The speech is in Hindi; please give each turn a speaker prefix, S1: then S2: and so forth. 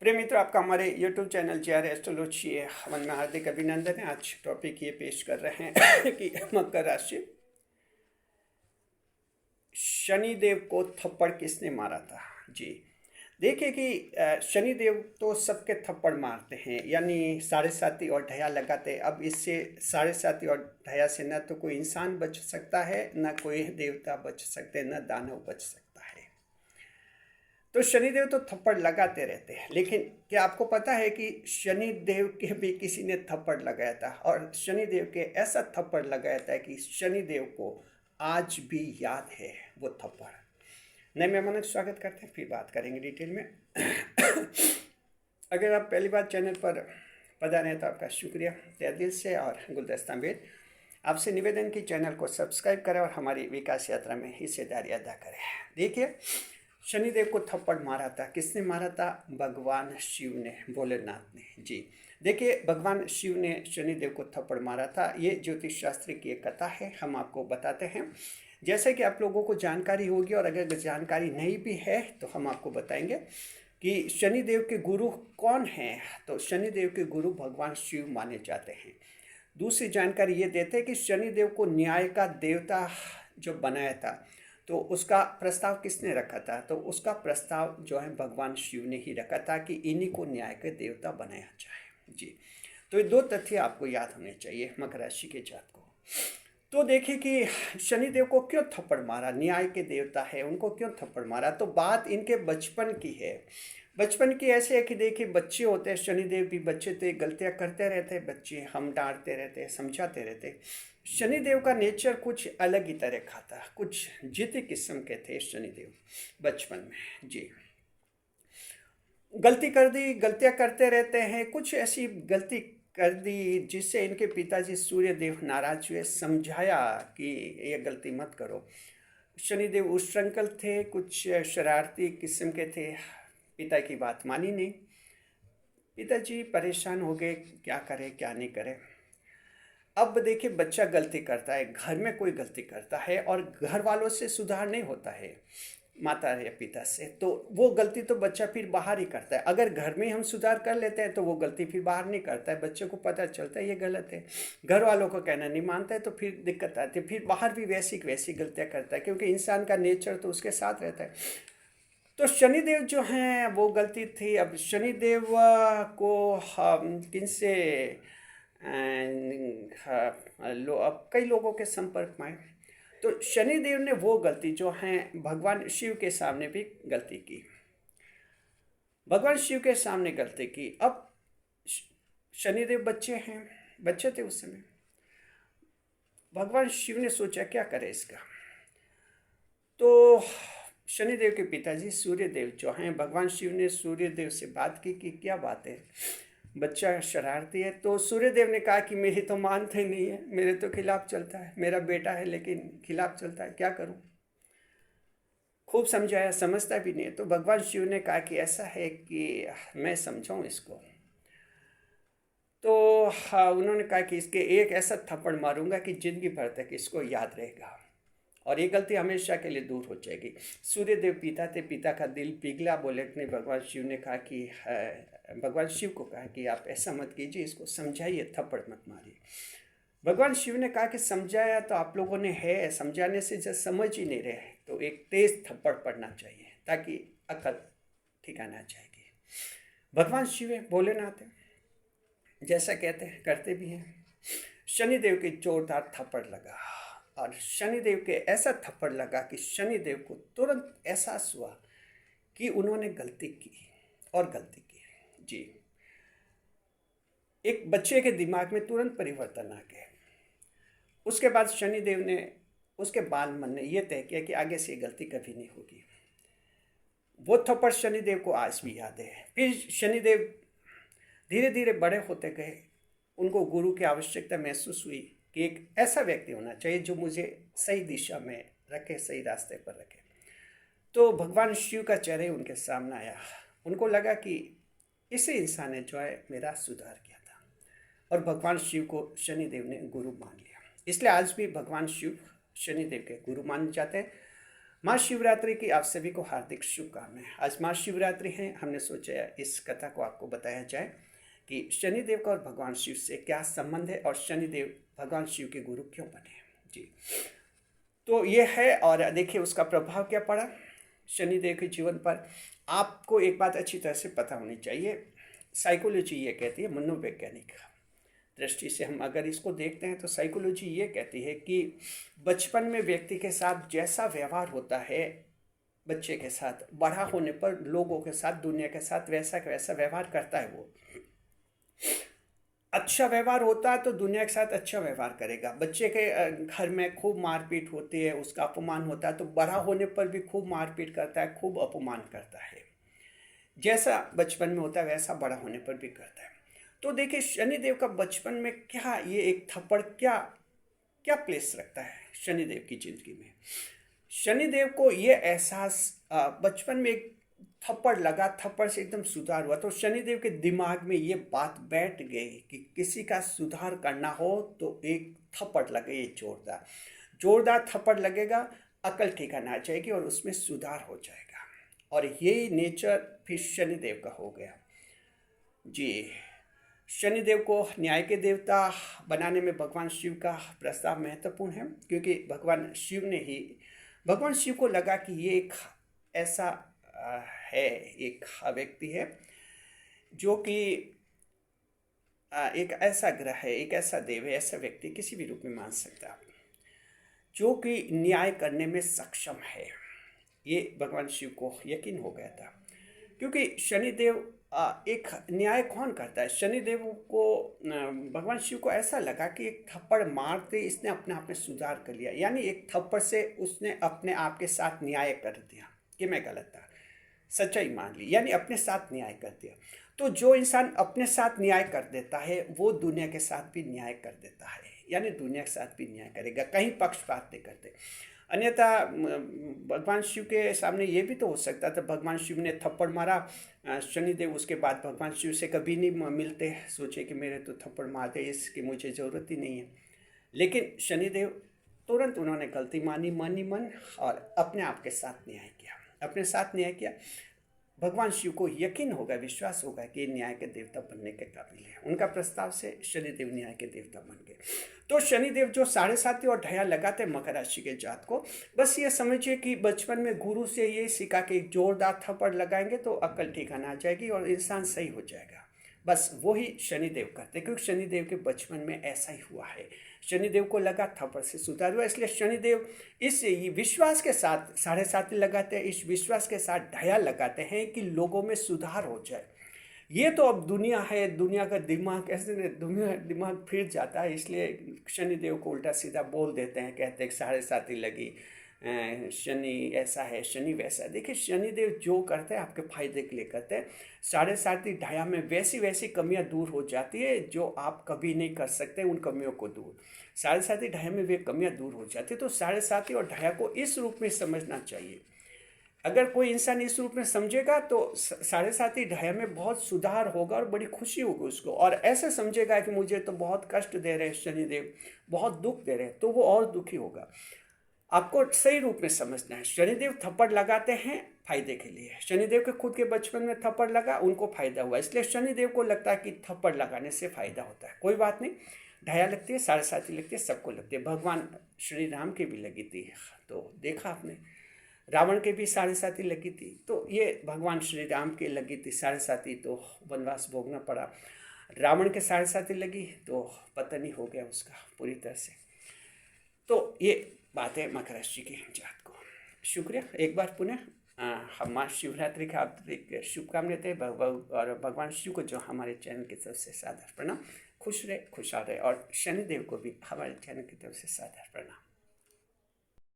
S1: प्रिय मित्र, आपका हमारे YouTube चैनल JR एस्ट्रोलॉजी हवन में हार्दिक अभिनंदन है। आज टॉपिक ये पेश कर रहे हैं कि मकर राशि, शनिदेव को थप्पड़ किसने मारा था। जी देखिए कि शनिदेव तो सबके थप्पड़ मारते हैं, यानी साढ़े साती और ढया लगाते हैं। अब इससे साढ़े साती और ढया से न तो कोई इंसान बच सकता है, न कोई देवता बच सकते, न दानव बच सकता है। तो शनिदेव तो थप्पड़ लगाते रहते हैं, लेकिन क्या आपको पता है कि शनिदेव के भी किसी ने थप्पड़ लगाया था, और शनिदेव के ऐसा थप्पड़ लगाया था कि शनिदेव को आज भी याद है वो थप्पड़। नए मेहमानों का स्वागत करते हैं, फिर बात करेंगे डिटेल में। अगर आप पहली बार चैनल पर पधारे हैं तो आपका शुक्रिया तहे दिल से, और गुलदस्ता में आपसे निवेदन की चैनल को सब्सक्राइब करें और हमारी विकास यात्रा में हिस्सेदारी अदा करें। देखिए, शनिदेव को थप्पड़ मारा था, किसने मारा था? भगवान शिव ने, भोलेनाथ ने। जी देखिए, भगवान शिव ने शनिदेव को थप्पड़ मारा था। ये ज्योतिष शास्त्र की एक कथा है, हम आपको बताते हैं जैसे कि आप लोगों को जानकारी होगी, और अगर जानकारी नहीं भी है तो हम आपको बताएंगे कि शनिदेव के गुरु कौन हैं। तो शनिदेव के गुरु भगवान शिव माने जाते हैं। दूसरी जानकारी ये देते हैं कि शनिदेव को न्याय का देवता जो बनाया था, तो उसका प्रस्ताव किसने रखा था? तो उसका प्रस्ताव जो है भगवान शिव ने ही रखा था कि इन्हीं को न्याय के देवता बनाया जाए। जी तो ये दो तथ्य आपको याद होने चाहिए मकर राशि के जातक को। तो देखिए कि शनिदेव को क्यों थप्पड़ मारा, न्याय के देवता है उनको क्यों थप्पड़ मारा। तो बात इनके बचपन की है। बचपन की ऐसे है कि देखिए, बच्चे होते हैं, शनिदेव भी बच्चे थे, गलतियां करते रहते हैं बच्चे, हम डांटते रहते, समझाते रहते। शनिदेव का नेचर कुछ अलग ही तरह का था, कुछ जिद्दी किस्म के थे शनिदेव बचपन में। जी गलती कर दी, गलतियां करते रहते हैं, कुछ ऐसी गलती कर दी जिससे इनके पिताजी सूर्यदेव नाराज हुए, समझाया कि ये गलती मत करो। शनिदेव उच्छृंखल थे, कुछ शरारती किस्म के थे, पिता की बात मानी नहीं। पिताजी परेशान हो गए, क्या करे क्या नहीं करे। अब देखिए, बच्चा गलती करता है, घर में कोई गलती करता है और घर वालों से सुधार नहीं होता है, माता या पिता से, तो वो गलती तो बच्चा फिर बाहर ही करता है। अगर घर में हम सुधार कर लेते हैं तो वो गलती फिर बाहर नहीं करता है, बच्चे को पता चलता है ये गलत है, घर वालों को कहना नहीं मानता है, तो फिर दिक्कत आती है, फिर बाहर भी वैसी वैसी गलतियाँ करता है, क्योंकि इंसान का नेचर तो उसके साथ रहता है। तो शनिदेव जो हैं वो गलती थी। अब शनिदेव को किनसे अब कई लोगों के संपर्क में आए, तो शनिदेव ने वो गलती जो है भगवान शिव के सामने भी गलती की, भगवान शिव के सामने गलती की। अब शनिदेव बच्चे हैं, बच्चे थे उस समय। भगवान शिव ने सोचा क्या करे इसका। तो शनिदेव के पिताजी सूर्यदेव जो हैं, भगवान शिव ने सूर्यदेव से बात की कि क्या बात है, बच्चा शरारती है। तो सूर्यदेव ने कहा कि मेरी तो मानते नहीं है, मेरे तो खिलाफ चलता है, मेरा बेटा है लेकिन खिलाफ चलता है, क्या करूं। खूब समझाया, समझता भी नहीं है। तो भगवान शिव ने कहा कि ऐसा है कि मैं समझाऊं इसको। तो उन्होंने कहा कि इसके एक ऐसा थप्पड़ मारूंगा कि जिंदगी भर तक इसको याद रहेगा और ये गलती हमेशा के लिए दूर हो जाएगी। सूर्यदेव पिता थे, पिता का दिल पिघला, बोले ने भगवान शिव ने कहा कि भगवान शिव को कहा कि आप ऐसा मत कीजिए, इसको समझाइए, थप्पड़ मत मारिए। भगवान शिव ने कहा कि समझाया तो आप लोगों ने है, समझाने से जब समझ ही नहीं रहे तो एक तेज थप्पड़ पड़ना चाहिए ताकि अकल ठिकाना जाएगी। भगवान शिव है, भोलेनाथ है, जैसा कहते हैं करते भी हैं। शनिदेव के जोरदार थप्पड़ लगा, और शनिदेव के ऐसा थप्पड़ लगा कि शनिदेव को तुरंत एहसास हुआ कि उन्होंने गलती की और गलती की। जी एक बच्चे के दिमाग में तुरंत परिवर्तन आ गया। उसके बाद शनिदेव ने, उसके बाल मन ने यह तय किया कि आगे से गलती कभी नहीं होगी। वो थप्पड़ शनिदेव को आज भी याद है। फिर शनिदेव धीरे धीरे बड़े होते गए, उनको गुरु की आवश्यकता महसूस हुई कि एक ऐसा व्यक्ति होना चाहिए जो मुझे सही दिशा में रखे, सही रास्ते पर रखे। तो भगवान शिव का चेहरा उनके सामने आया। उनको लगा कि इसी इंसान ने जो है मेरा सुधार किया था, और भगवान शिव को शनिदेव ने गुरु मान लिया। इसलिए आज भी भगवान शिव शनिदेव के गुरु माने जाते हैं। महाशिवरात्रि की आप सभी को हार्दिक शुभकामनाएं। आज महाशिवरात्रि है, हमने सोचा इस कथा को आपको बताया जाए कि शनिदेव का और भगवान शिव से क्या संबंध है और शनिदेव भगवान शिव के गुरु क्यों बने। जी, तो ये है और देखिए उसका प्रभाव क्या पड़ा शनिदेव के जीवन पर। आपको एक बात अच्छी तरह से पता होनी चाहिए, साइकोलॉजी ये कहती है, मनोवैज्ञानिक दृष्टि से हम अगर इसको देखते हैं तो साइकोलॉजी ये कहती है कि बचपन में व्यक्ति के साथ जैसा व्यवहार होता है बच्चे के साथ, बड़ा होने पर लोगों के साथ, दुनिया के साथ वैसा का वैसा व्यवहार करता है। वो अच्छा व्यवहार होता है तो दुनिया के साथ अच्छा व्यवहार करेगा। बच्चे के घर में खूब मारपीट होती है, उसका अपमान होता है तो बड़ा होने पर भी खूब मारपीट करता है, खूब अपमान करता है। जैसा बचपन में होता है वैसा बड़ा होने पर भी करता है। तो देखिए शनिदेव का बचपन में क्या ये एक थप्पड़ क्या क्या प्लेस रखता है शनिदेव की जिंदगी में। शनिदेव को ये एहसास बचपन में एक थप्पड़ लगा, थप्पड़ से एकदम सुधार हुआ तो शनिदेव के दिमाग में ये बात बैठ गई कि किसी का सुधार करना हो तो एक थप्पड़ लगे, ये जोरदार जोरदार थप्पड़ लगेगा, अकल ठिकाना आ जाएगी और उसमें सुधार हो जाएगा। और यही नेचर फिर शनिदेव का हो गया। जी, शनिदेव को न्याय के देवता बनाने में भगवान शिव का प्रस्ताव महत्वपूर्ण है, क्योंकि भगवान शिव को लगा कि ये एक ऐसा है, एक व्यक्ति है जो कि एक ऐसा ग्रह है, एक ऐसा देव है, ऐसा व्यक्ति किसी भी रूप में मान सकता है जो कि न्याय करने में सक्षम है। ये भगवान शिव को यकीन हो गया था, क्योंकि शनिदेव एक न्याय कौन करता है। शनिदेव को भगवान शिव को ऐसा लगा कि एक थप्पड़ मारते इसने अपने आप में सुधार कर लिया, यानी एक थप्पड़ से उसने अपने आप के साथ न्याय कर दिया कि मैं गलत था, सच्चाई मान ली, यानी अपने साथ न्याय कर दिया। तो जो इंसान अपने साथ न्याय कर देता है वो दुनिया के साथ भी न्याय कर देता है, यानी दुनिया के साथ भी न्याय करेगा, कहीं पक्षपात नहीं करते। अन्यथा भगवान शिव के सामने ये भी तो हो सकता था, भगवान शिव ने थप्पड़ मारा, शनिदेव उसके बाद भगवान शिव से कभी नहीं मिलते, सोचे कि मेरे तो थप्पड़ मार दे, इसकी मुझे ज़रूरत ही नहीं है। लेकिन शनिदेव तुरंत उन्होंने गलती मानी मन और अपने आप के साथ न्याय किया, अपने साथ न्याय किया। भगवान शिव को यकीन होगा, विश्वास होगा कि न्याय के देवता बनने के काबिल है। उनका प्रस्ताव से शनिदेव न्याय के देवता बन गए। तो शनिदेव जो 7.5 और ढाया लगाते मकर राशि के जात को, बस ये समझिए कि बचपन में गुरु से ये सीखा कि जोरदार थप्पड़ लगाएंगे तो अक्ल ठिकाना आ जाएगी और इंसान सही हो जाएगा। बस वही शनिदेव करते, क्योंकि शनिदेव के बचपन में ऐसा ही हुआ है। शनिदेव को लगा थप्पड़ से सुधार हुआ, इसलिए शनिदेव इस विश्वास के साथ 7.5 लगाते हैं, इस विश्वास के साथ ढाया लगाते हैं कि लोगों में सुधार हो जाए। ये तो अब दुनिया है, दुनिया का दिमाग ऐसे दिमाग फिर जाता है, इसलिए शनिदेव को उल्टा सीधा बोल देते हैं, कहते हैं 7.5 लगी, शनि ऐसा है, शनि वैसा है। देखिए शनिदेव जो करते हैं आपके फायदे के लिए करते हैं। 7.5 ढाया में वैसी कमियां दूर हो जाती है जो आप कभी नहीं कर सकते, उन कमियों को दूर 7.5 ढाया में वे कमियां दूर हो जाती है। तो 7.5 और ढाया को इस रूप में समझना चाहिए। अगर कोई इंसान इस रूप में समझेगा तो 7.5 ढाया में बहुत सुधार होगा और बड़ी खुशी होगी उसको, और ऐसे समझेगा कि मुझे तो बहुत कष्ट दे रहे हैं शनिदेव, बहुत दुख दे रहे हैं, तो वो और दुखी होगा। आपको सही रूप में समझना है। शनिदेव थप्पड़ लगाते हैं फायदे के लिए। शनिदेव के खुद के बचपन में थप्पड़ लगा, उनको फायदा हुआ, इसलिए शनिदेव को लगता है कि थप्पड़ लगाने से फायदा होता है। कोई बात नहीं, ढाया लगती है, 7.5 लगती है, सबको लगती है। भगवान श्री राम की भी लगी थी, तो देखा आपने, रावण के भी 7.5 लगी थी, तो ये भगवान श्री राम की लगी थी 7.5, तो वनवास भोगना पड़ा। रावण के 7.5 लगी तो पतन ही हो गया उसका पूरी तरह से। तो ये बात है मकर राशि की जात को। शुक्रिया एक बार पुनः हम महाशिवरात्रि का हार्दिक शुभकामनाएं देते हैं और भगवान शिव को जो हमारे चैनल की तरफ से सादर प्रणाम। खुश रहे, खुशहाल रहे, और शनिदेव को भी हमारे चैनल की तरफ से सादर प्रणाम।